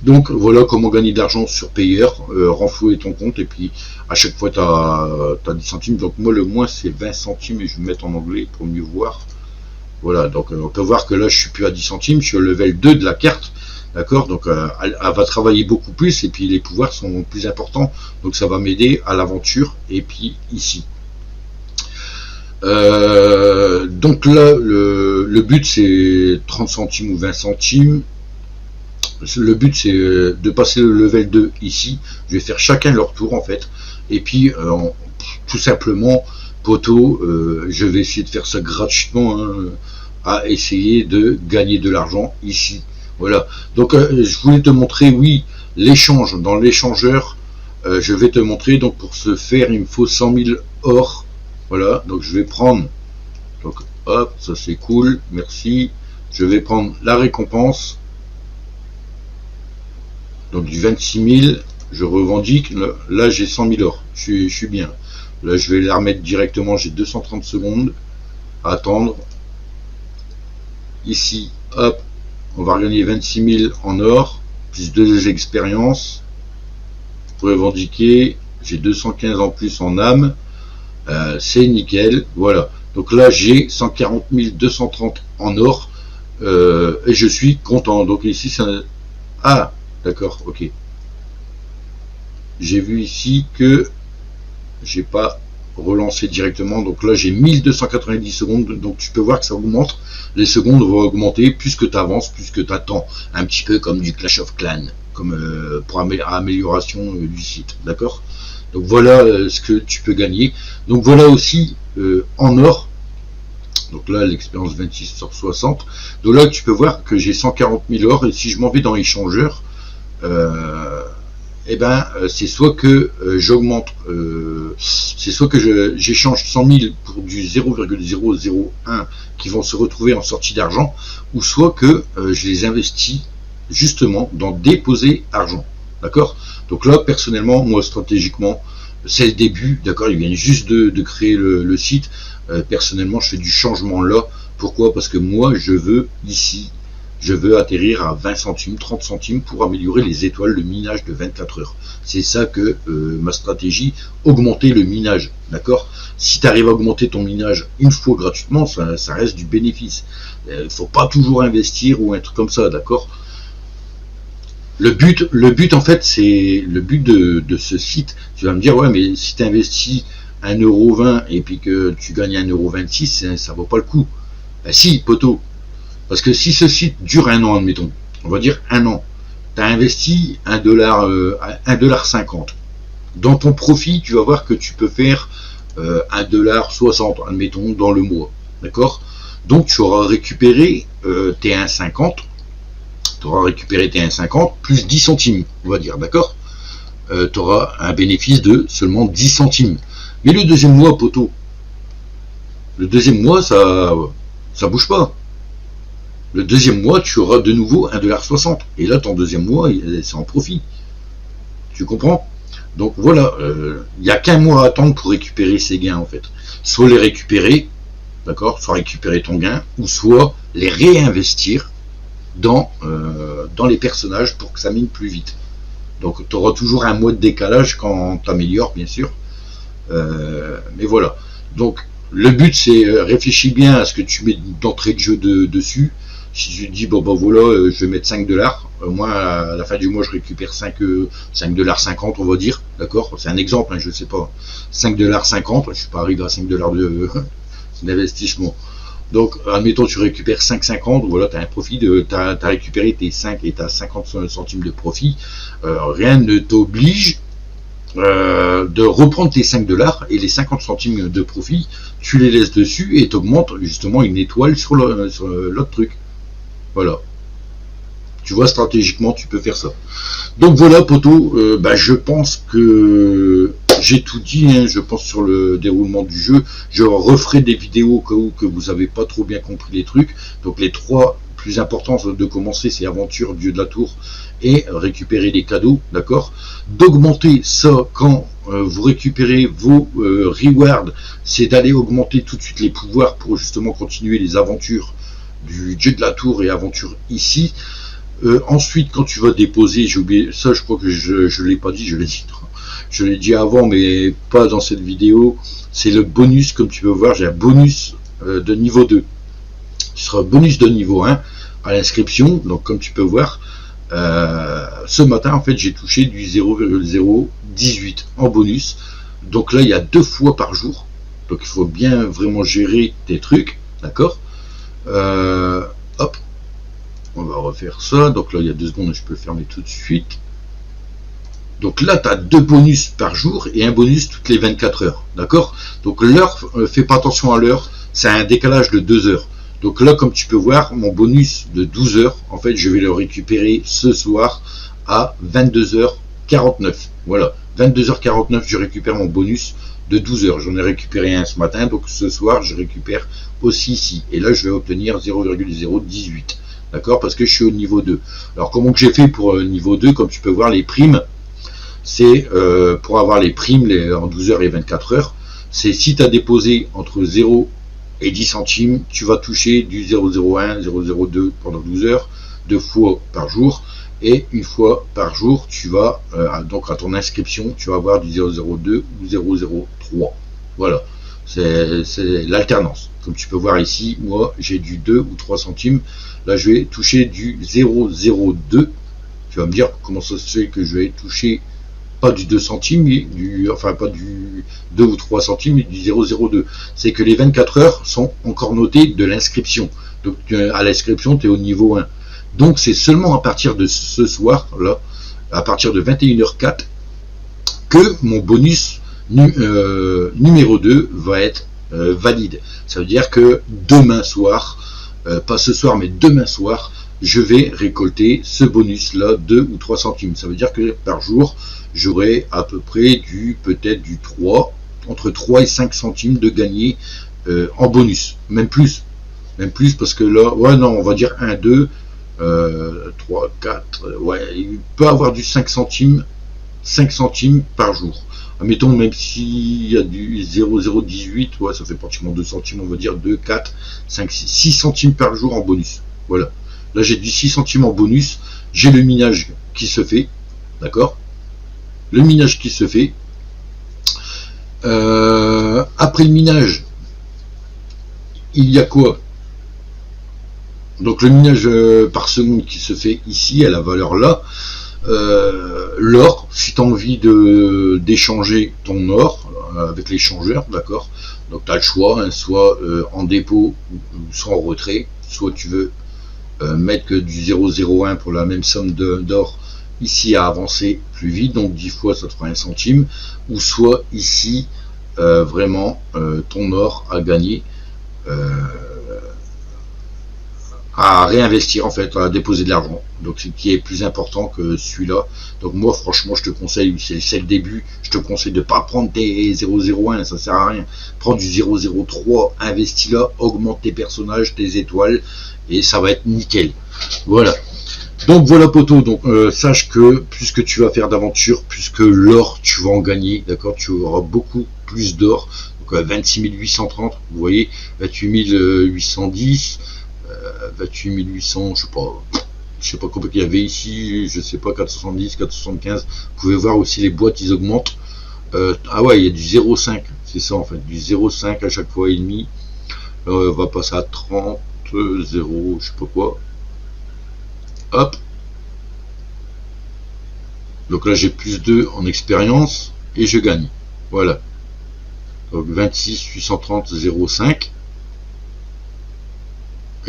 Donc voilà comment gagner de l'argent sur payeur, renflouer ton compte et puis à chaque fois tu as 10 centimes. Donc moi le moins c'est 20 centimes et je vais me mettre en anglais pour mieux voir. Voilà, donc on peut voir que là je suis plus à 10 centimes, je suis au level 2 de la carte, d'accord. Donc elle va travailler beaucoup plus et puis les pouvoirs sont plus importants, donc ça va m'aider à l'aventure. Et puis ici, donc là le but c'est 30 centimes ou 20 centimes. Le but c'est de passer le level 2 ici. Je vais faire chacun leur tour en fait, et puis tout simplement, poteau, je vais essayer de faire ça gratuitement, hein, à essayer de gagner de l'argent ici. Voilà, donc je voulais te montrer, oui, l'échange. Dans l'échangeur, je vais te montrer. Donc pour ce faire, il me faut 100 000 or. Voilà, donc je vais prendre, donc hop, ça c'est cool, merci. Je vais prendre la récompense, donc du 26 000, je revendique. Là j'ai 100 000 or, je suis bien. Là je vais la remettre directement, j'ai 230 secondes à attendre. Ici, hop, on va regagner 26 000 en or, plus 2 expériences. Pour revendiquer, j'ai 215 en plus en âme. C'est nickel, voilà. Donc là j'ai 140 230 en or, et je suis content. Donc ici ça... Ah, d'accord, ok. J'ai vu ici que j'ai pas relancé directement, donc là j'ai 1290 secondes, donc tu peux voir que ça augmente. Les secondes vont augmenter plus que tu avances, plus que tu attends, un petit peu comme du Clash of Clans, comme pour amélioration du site, d'accord. Donc voilà ce que tu peux gagner. Donc voilà aussi en or. Donc là l'expérience 26 sur 60. Donc là tu peux voir que j'ai 140 000 or, et si je m'en vais dans l'échangeur, c'est soit que j'augmente, c'est soit que j'échange 100 000 pour du 0,001 qui vont se retrouver en sortie d'argent, ou soit que je les investis justement dans déposer argent, d'accord. Donc là personnellement, moi stratégiquement, c'est le début, d'accord, ils viennent juste de créer le site. Personnellement je fais du changement là. Pourquoi? Parce que moi je veux ici, je veux atterrir à 20 centimes, 30 centimes pour améliorer les étoiles, le minage de 24 heures. C'est ça que ma stratégie, augmenter le minage, d'accord. Si tu arrives à augmenter ton minage une fois gratuitement, ça reste du bénéfice. Il faut pas toujours investir ou un truc comme ça, d'accord. Le but en fait, c'est le but de ce site. Tu vas me dire, ouais, mais si tu investis 1,20 € et puis que tu gagnes 1,26 €, ça vaut pas le coup. Ben si, poteau. Parce que si ce site dure un an, admettons, on va dire un an, tu as investi 1,50 $. Dans ton profit, tu vas voir que tu peux faire 1,60 $, admettons, dans le mois. D'accord. Donc tu auras récupéré tes 1,50 $. Tu auras récupéré tes 1,50 € plus 10 centimes, on va dire, d'accord. Tu auras un bénéfice de seulement 10 centimes. Mais le deuxième mois, poteau, le deuxième mois, ça bouge pas. Le deuxième mois, tu auras de nouveau 1,60 $. Et là, ton deuxième mois, c'est en profit. Tu comprends? Donc voilà, il n'y a qu'un mois à attendre pour récupérer ces gains, en fait. Soit les récupérer, d'accord, soit récupérer ton gain, ou soit les réinvestir dans les personnages pour que ça mine plus vite. Donc tu auras toujours un mois de décalage quand tu améliores, bien sûr. Mais voilà. Donc le but, c'est réfléchis bien à ce que tu mets d'entrée de jeu dessus. Si tu te dis, bon, voilà, je vais mettre 5 $, moi, à la fin du mois, je récupère 5,50 $, on va dire, d'accord. C'est un exemple, hein, je sais pas. 5,50 $, je suis pas arrivé à 5 $ d'investissement. Donc, admettons, tu récupères 5,50, voilà, tu as un profit, tu as récupéré tes 5 et tu as 50 centimes de profit. Rien ne t'oblige de reprendre tes 5 $ et les 50 centimes de profit, tu les laisses dessus et tu augmentes justement une étoile sur l'autre truc. Voilà. Tu vois, stratégiquement, tu peux faire ça. Donc voilà, poto, je pense que j'ai tout dit, hein, je pense, sur le déroulement du jeu. Je referai des vidéos au cas où que vous n'avez pas trop bien compris les trucs. Donc les 3 plus importants de commencer, c'est aventure, dieu de la tour et récupérer les cadeaux, d'accord. D'augmenter ça quand vous récupérez vos rewards, c'est d'aller augmenter tout de suite les pouvoirs pour justement continuer les aventures du dieu de la tour et aventure ici. Ensuite, quand tu vas déposer, j'ai oublié ça, je crois que je l'ai pas dit, je l'ai dit avant, mais pas dans cette vidéo. C'est le bonus, comme tu peux voir, j'ai un bonus de niveau 2. Ce sera bonus de niveau 1 à l'inscription. Donc, comme tu peux voir, ce matin, en fait, j'ai touché du 0,018 en bonus. Donc là, il y a 2 fois par jour. Donc, il faut bien vraiment gérer tes trucs, d'accord. Hop. On va refaire ça. Donc là, il y a 2 secondes, je peux le fermer tout de suite. Donc là, tu as 2 bonus par jour et un bonus toutes les 24 heures. D'accord. Donc l'heure, fais pas attention à l'heure. C'est un décalage de 2 heures. Donc là, comme tu peux voir, mon bonus de 12 heures, en fait, je vais le récupérer ce soir à 22h49. Voilà. 22h49, je récupère mon bonus de 12 heures. J'en ai récupéré un ce matin. Donc ce soir, je récupère aussi ici. Et là, je vais obtenir 0,018. D'accord, parce que je suis au niveau 2. Alors comment que j'ai fait pour le niveau 2? Comme tu peux voir, les primes, c'est pour avoir les primes en 12 heures et 24 heures, c'est si tu as déposé entre 0 et 10 centimes, tu vas toucher du 0,01, 0,02 pendant 12 heures, 2 fois par jour, et une fois par jour, tu vas, donc à ton inscription, tu vas avoir du 0,02 ou 0,03. Voilà, c'est l'alternance. Comme tu peux voir ici, moi j'ai du 2 ou 3 centimes. Là, je vais toucher du 0,02. Tu vas me dire comment ça se fait que je vais toucher pas du 2 centimes, mais enfin pas du 2 ou 3 centimes, mais du 0,02. C'est que les 24 heures sont encore notées de l'inscription. Donc à l'inscription, tu es au niveau 1. Donc c'est seulement à partir de ce soir, là, à partir de 21h04, que mon bonus numéro 2 va être valide. Ça veut dire que demain soir, pas ce soir, mais demain soir, je vais récolter ce bonus-là, 2 ou 3 centimes. Ça veut dire que par jour, j'aurai à peu près peut-être du 3, entre 3 et 5 centimes de gagner en bonus. Même plus parce que là, ouais, non, on va dire 1, 2, 3, 4, ouais, il peut avoir du 5 centimes par jour. Admettons, même s'il y a du 0,018, ouais, ça fait pratiquement 2 centimes, on va dire 2, 4, 5, 6 centimes par jour en bonus. Voilà. Là, j'ai du 6 centimes en bonus. J'ai le minage qui se fait. D'accord. Le minage qui se fait. Après le minage, il y a quoi? Donc, le minage par seconde qui se fait ici, à la valeur là. L'or, si tu as envie d'échanger ton or avec l'échangeur, d'accord, donc tu as le choix, hein, soit en dépôt ou soit en retrait, soit tu veux mettre que du 0,01 pour la même somme d'or ici à avancer plus vite, donc 10 fois ça te fera 1 centime, ou soit ici vraiment ton or à gagner, à réinvestir, en fait, à déposer de l'argent. Donc ce qui est plus important que celui-là. Donc moi franchement je te conseille, c'est le début, je te conseille de ne pas prendre tes 0,01, ça sert à rien. Prends du 0,03, investis là, augmente tes personnages, tes étoiles, et ça va être nickel. Voilà. Donc voilà poto, donc sache que plus que tu vas faire d'aventures, plus que l'or tu vas en gagner, d'accord, tu auras beaucoup plus d'or. quoi, 26 830, vous voyez, 28 810, 28 800, je sais pas combien il y avait ici, je sais pas, 470, 475. Vous pouvez voir aussi les boîtes, ils augmentent. Ah ouais, il y a du 0,5, c'est ça en fait, du 0,5 à chaque fois et demi. On va passer à 30, 0, je sais pas quoi. Hop. Donc là j'ai plus 2 en expérience et je gagne. Voilà. Donc 26 830 0,5.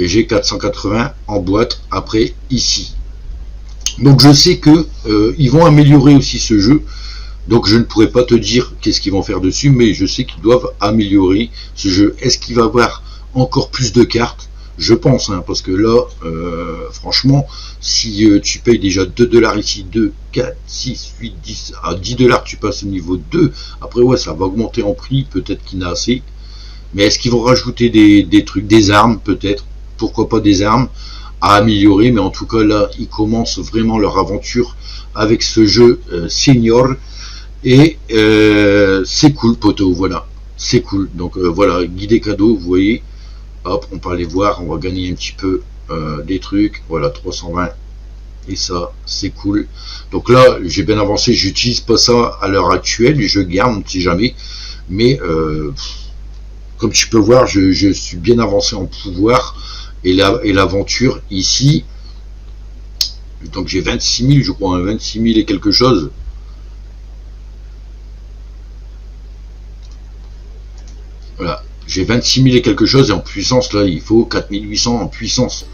Et j'ai 480 en boîte après ici. Donc je sais que ils vont améliorer aussi ce jeu. Donc je ne pourrais pas te dire qu'est-ce qu'ils vont faire dessus, mais je sais qu'ils doivent améliorer ce jeu. Est-ce qu'il va y avoir encore plus de cartes? Je pense, hein, parce que là, franchement, si tu payes déjà 2 $ ici, 2, 4, 6, 8, 10, à 10 $, tu passes au niveau 2. Après, ouais, ça va augmenter en prix, peut-être qu'il y en a assez. Mais est-ce qu'ils vont rajouter des trucs, des armes, peut-être? Pourquoi pas des armes à améliorer? Mais en tout cas, là, ils commencent vraiment leur aventure avec ce jeu Senior. Et c'est cool, poteau, voilà. C'est cool. Donc voilà, guidé cadeau, vous voyez. Hop, on peut aller voir, on va gagner un petit peu des trucs. Voilà, 320. Et ça, c'est cool. Donc là, j'ai bien avancé. J'utilise pas ça à l'heure actuelle. Je garde, on ne sait jamais. Mais comme tu peux voir, je suis bien avancé en pouvoir. Et l'aventure ici. Donc j'ai 26 000, je crois, hein, 26 000 et quelque chose. Voilà, j'ai 26 000 et quelque chose, et en puissance, là, il faut 4800 en puissance.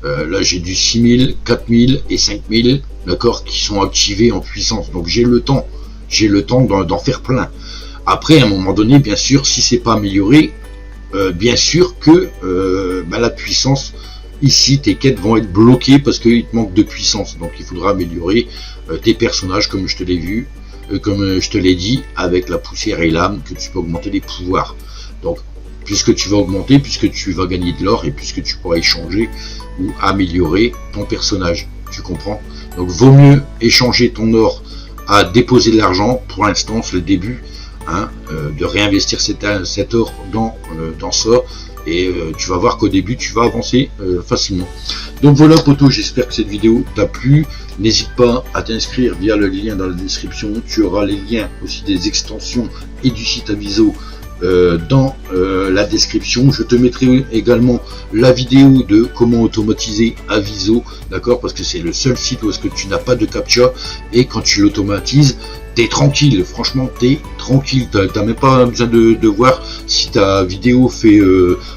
Là, j'ai du 6 000, 4 000 et 5 000, d'accord, qui sont activés en puissance. Donc, j'ai le temps d'en faire plein. Après, à un moment donné, bien sûr, si c'est pas amélioré, bien sûr que la puissance, ici, tes quêtes vont être bloquées parce qu'il te manque de puissance. Donc, il faudra améliorer tes personnages, comme je te l'ai vu, comme je te l'ai dit, avec la poussière et l'âme, que tu peux augmenter les pouvoirs. Donc, puisque tu vas augmenter, puisque tu vas gagner de l'or et puisque tu pourras échanger ou améliorer ton personnage. Tu comprends? Donc, vaut mieux échanger ton or à déposer de l'argent. Pour l'instant, c'est le début, hein, de réinvestir cet or dans ça. Et tu vas voir qu'au début, tu vas avancer facilement. Donc voilà, poteau, j'espère que cette vidéo t'a plu. N'hésite pas à t'inscrire via le lien dans la description. Tu auras les liens aussi des extensions et du site Aviso dans la description. Je te mettrai également la vidéo de comment automatiser Aviso, d'accord, parce que c'est le seul site où est-ce que tu n'as pas de captcha, et quand tu l'automatises, t'es tranquille, franchement t'es tranquille, t'as même pas besoin de voir si ta vidéo fait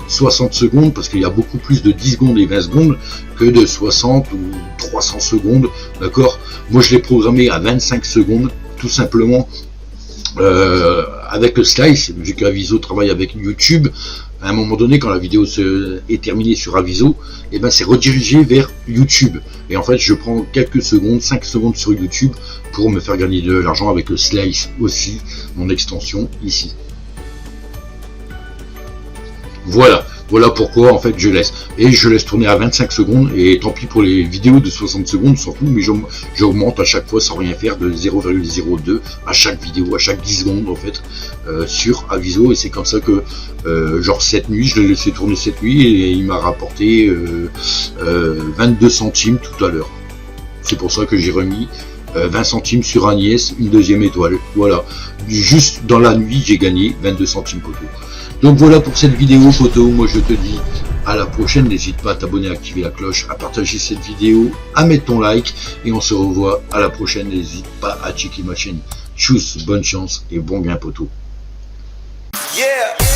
60 secondes, parce qu'il y a beaucoup plus de 10 secondes et 20 secondes que de 60 ou 300 secondes, d'accord. Moi je l'ai programmé à 25 secondes, tout simplement. Avec le slice, vu qu'Aviso travaille avec YouTube, à un moment donné, quand la vidéo est terminée sur Aviso, et ben c'est redirigé vers YouTube. Et en fait, je prends quelques secondes, 5 secondes sur YouTube pour me faire gagner de l'argent avec le slice aussi, mon extension ici. Voilà pourquoi en fait je laisse. Et je laisse tourner à 25 secondes, et tant pis pour les vidéos de 60 secondes, s'en fout, mais j'augmente à chaque fois sans rien faire de 0,02 à chaque vidéo, à chaque 10 secondes en fait, sur Aviso. Et c'est comme ça que genre cette nuit, je l'ai laissé tourner cette nuit, et il m'a rapporté 22 centimes tout à l'heure. C'est pour ça que j'ai remis 20 centimes sur Agnès, une deuxième étoile. Voilà, juste dans la nuit j'ai gagné 22 centimes, poteau. Donc voilà pour cette vidéo, poteau. Moi je te dis à la prochaine. N'hésite pas à t'abonner, à activer la cloche, à partager cette vidéo, à mettre ton like, et on se revoit à la prochaine. N'hésite pas à checker ma chaîne. Tchuss, bonne chance et bon gain, poteau. Yeah.